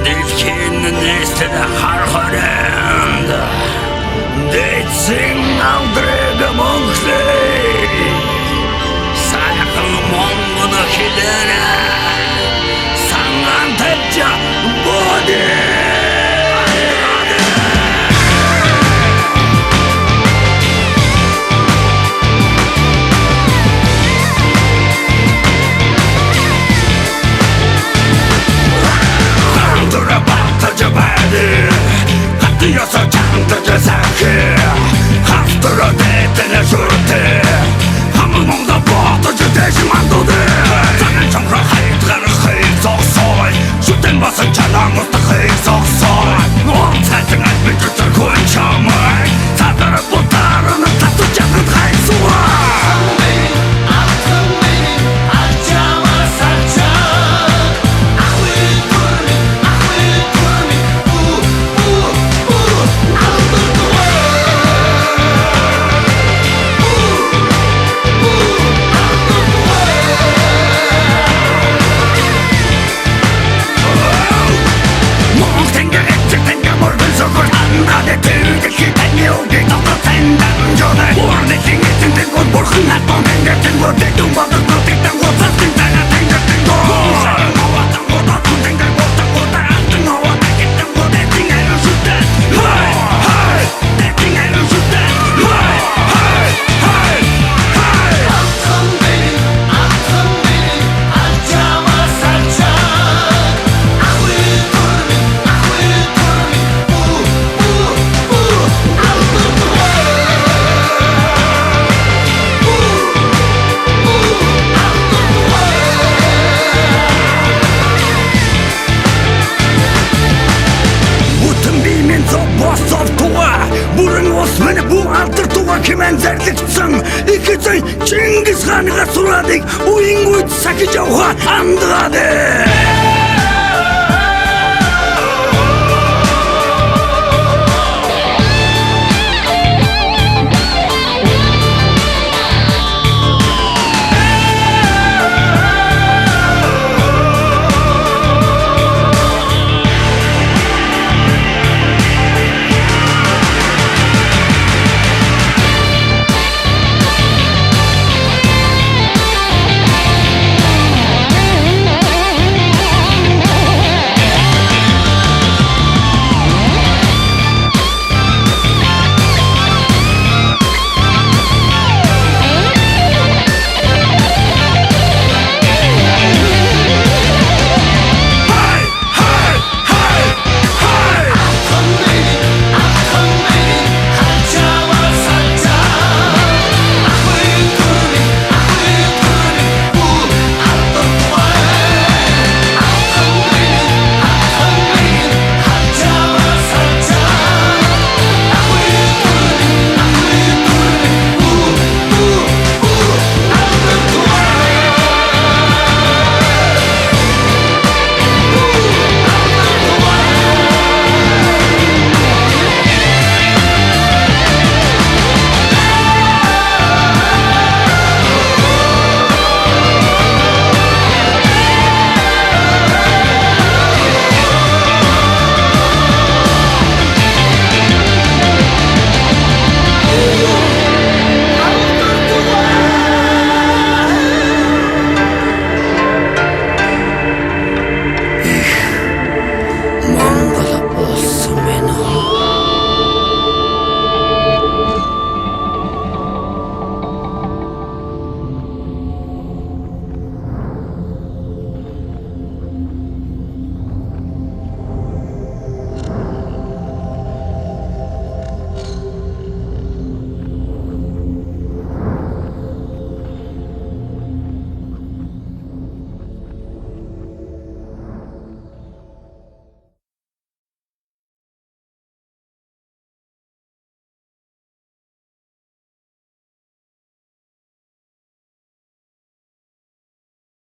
Дэлхийн нээстэд хараханд дэцэн алдрэг монхлей сайхан монгон хилэрэ санган тэжа боди Yasa çanta cezaki Haftıra detene şurte Hamımda boğatıcı deşman dudu Zanen çamra hayıtları hayıt sok soy Şuten basın çalağımızda hayıt sok soy Oğlum sensin etmi güçler koyun çamay Sadları butarını tatlı canın hayıt suay Чингис ханга сурадык уйнгуйт саки жауға андырады